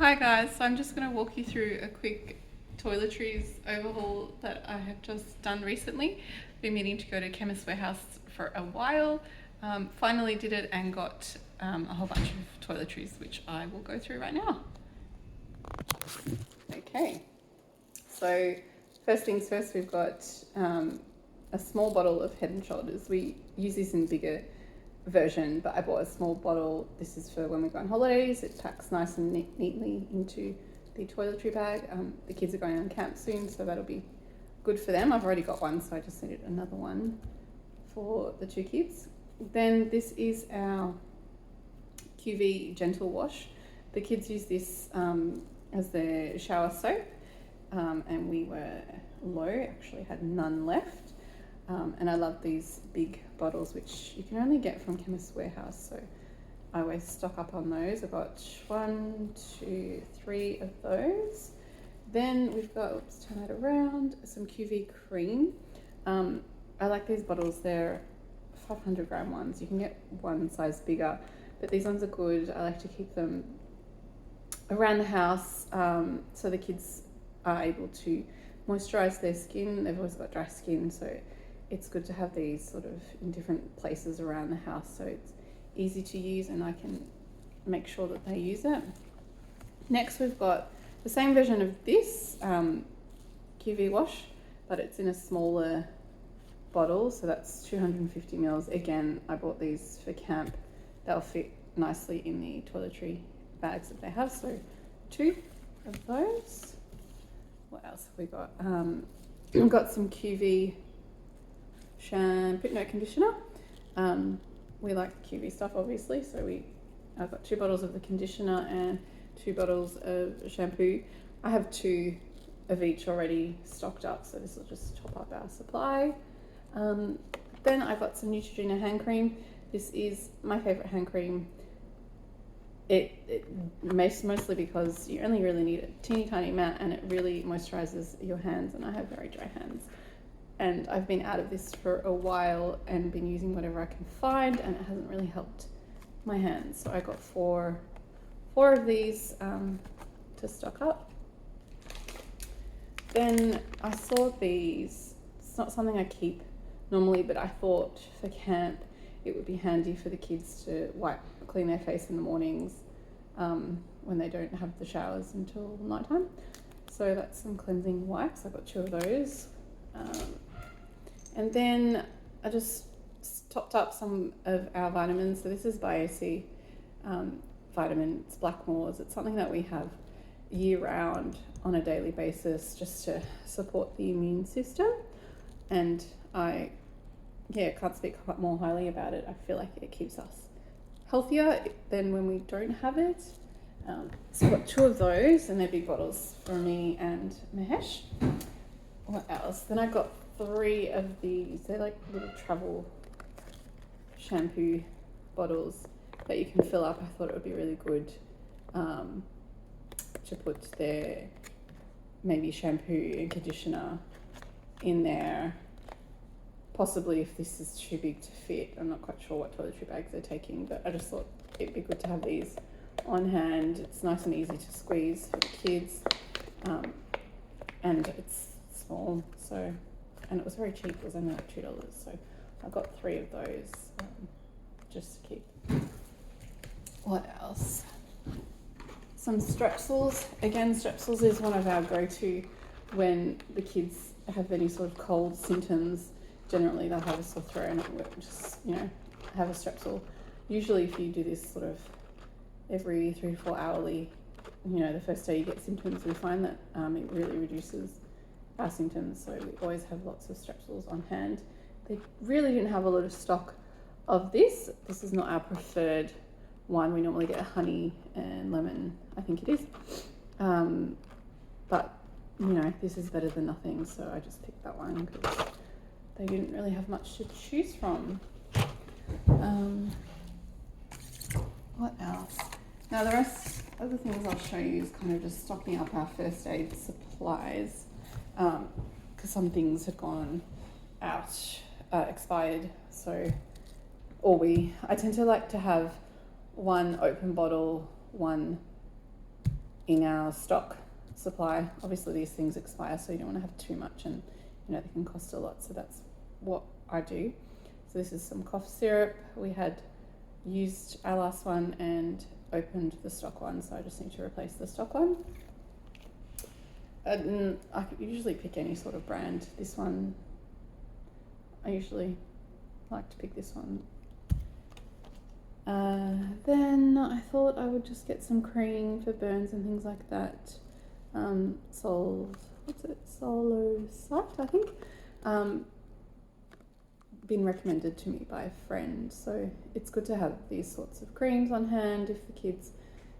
Hi guys, so I'm just going to walk you through a quick toiletries overhaul that I have just done recently. Been meaning to go to Chemist Warehouse for a while. Finally did it and got a whole bunch of toiletries, which I will go through right now. Okay, so first things first, we've got a small bottle of Head and Shoulders. We use this in bigger version, but I bought a small bottle. This is for when we go on holidays. It packs nice and neatly into the toiletry bag. The kids are going on camp soon, so that'll be good for them. I've already got one, so I just needed another one for the two kids. Then this is our QV Gentle Wash. The kids use this as their shower soap, and we were low, actually had none left. And I love these big bottles, which you can only get from Chemist Warehouse, so I always stock up on those. I've got 1, 2, 3 of those. Then we've got, let's turn that around, some QV cream. I like these bottles. They're 500 gram ones. You can get one size bigger, but these ones are good. I like to keep them around the house so the kids are able to moisturize their skin. They've always got dry skin, so it's good to have these sort of in different places around the house, so it's easy to use and I can make sure that they use it. Next, we've got the same version of this QV wash, but it's in a smaller bottle, so that's 250 mils. Again, I bought these for camp. They'll fit nicely in the toiletry bags that they have, so 2 of those. What else have we got? We've got some QV shampoo, no, conditioner. We like the QV stuff, obviously, so I've got 2 bottles of the conditioner and 2 bottles of shampoo. I have 2 of each already stocked up, so this will just top up our supply. Then I got some Neutrogena hand cream. This is my favorite hand cream. It mostly because you only really need a teeny tiny amount and it really moisturizes your hands, and I have very dry hands. And I've been out of this for a while and been using whatever I can find, and it hasn't really helped my hands. So I got four of these to stock up. Then I saw these. It's not something I keep normally, but I thought for camp it would be handy for the kids to clean their face in the mornings when they don't have the showers until nighttime. So that's some cleansing wipes. I got 2 of those. And then I just topped up some of our vitamins. So this is BioC vitamin. It's Blackmores. It's something that we have year round on a daily basis just to support the immune system. And I can't speak more highly about it. I feel like it keeps us healthier than when we don't have it. So I've got 2 of those, and they're big bottles for me and Mahesh. What else? Then I got 3 of these. They're like little travel shampoo bottles that you can fill up. I thought it would be really good to put their maybe shampoo and conditioner in there. Possibly if this is too big to fit. I'm not quite sure what toiletry bags they're taking, but I just thought it'd be good to have these on hand. It's nice and easy to squeeze for the kids, and it's small, so, and it was very cheap. It was only like $2, so I got 3 of those just to keep. What else? Some Strepsils. Again, Strepsils is one of our go-to when the kids have any sort of cold symptoms. Generally they'll have a sore throat and just, have a Strepsil. Usually if you do this sort of every 3 to 4 hourly, the first day you get symptoms, we find that it really reduces our symptoms. So we always have lots of Strepsils on hand. They really didn't have a lot of stock of this. This is not our preferred one. We normally get honey and lemon, I think it is. But, this is better than nothing. So I just picked that one because they didn't really have much to choose from. What else? Now the rest of the things I'll show you is kind of just stocking up our first aid supplies, because some things had gone out, expired. So, I tend to like to have one open bottle, one in our stock supply. Obviously these things expire, so you don't want to have too much, and you know they can cost a lot, so that's what I do. So this is some cough syrup. We had used our last one and opened the stock one, so I just need to replace the stock one. And I could usually pick any sort of brand. This one, I usually like to pick this one. Then I thought I would just get some cream for burns and things like that. Solosite, I think. Been recommended to me by a friend, so it's good to have these sorts of creams on hand if the kids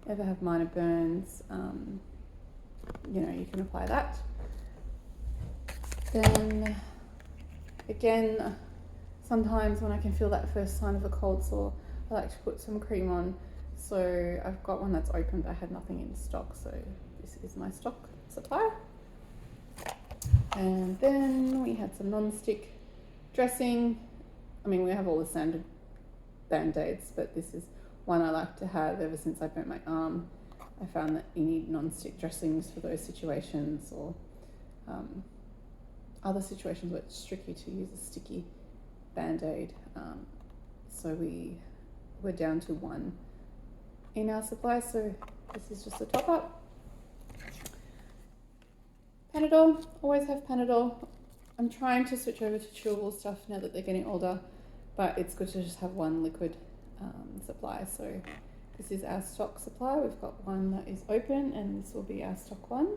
ever have minor burns. You know, you can apply that. Then again, sometimes when I can feel that first sign of a cold sore, I like to put some cream on. So I've got one that's open, but I had nothing in stock, so this is my stock supply. And then we had some non-stick dressing. I mean, we have all the standard band-aids, but this is one I like to have. Ever since I burnt my arm, I found that you need non-stick dressings for those situations, or other situations where it's tricky to use a sticky band-aid. So we're down to one in our supply, so this is just a top-up. Panadol, always have Panadol. I'm trying to switch over to chewable stuff now that they're getting older, but it's good to just have one liquid supply. So this is our stock supply. We've got one that is open, and this will be our stock one.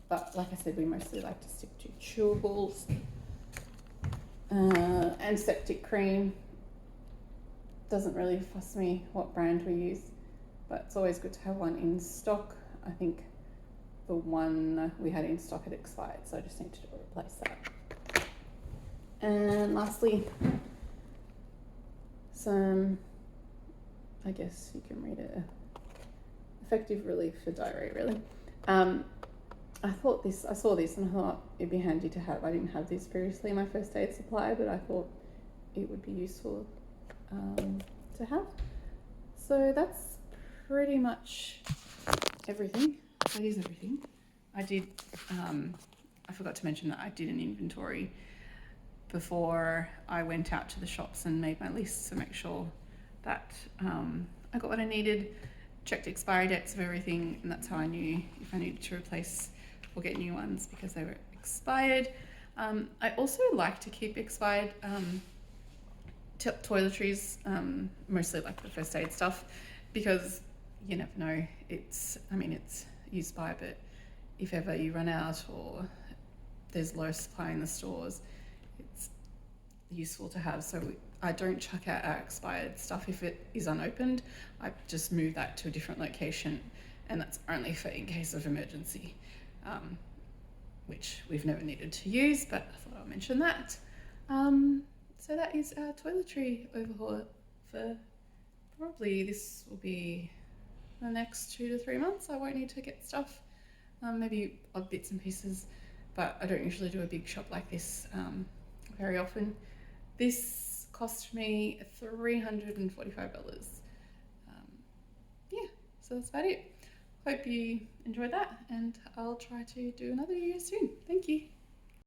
But like I said, we mostly like to stick to chewables. Antiseptic cream. Doesn't really fuss me what brand we use, but it's always good to have one in stock. I think the one we had in stock had expired, so I just need to replace that. And lastly, some, I guess you can read it, effective relief for diarrhea, really. I saw this and I thought it'd be handy to have. I didn't have this previously in my first aid supply, but I thought it would be useful to have. So that's pretty much everything. That is everything. I did, I forgot to mention that I did an inventory before I went out to the shops and made my list to make sure that I got what I needed, checked expiry dates of everything, and that's how I knew if I needed to replace or get new ones, because they were expired. I also like to keep expired toiletries, mostly like the first aid stuff, because you never know. It's used by, but if ever you run out or there's low supply in the stores, it's useful to have. So I don't chuck out our expired stuff if it is unopened. I just move that to a different location, and that's only for in case of emergency, which we've never needed to use, but I thought I'll mention that. So that is our toiletry overhaul for probably, this will be the next 2 to 3 months. I won't need to get stuff, maybe odd bits and pieces, but I don't usually do a big shop like this very often. This cost me $345. Yeah, so that's about it. Hope you enjoyed that, and I'll try to do another video soon. Thank you.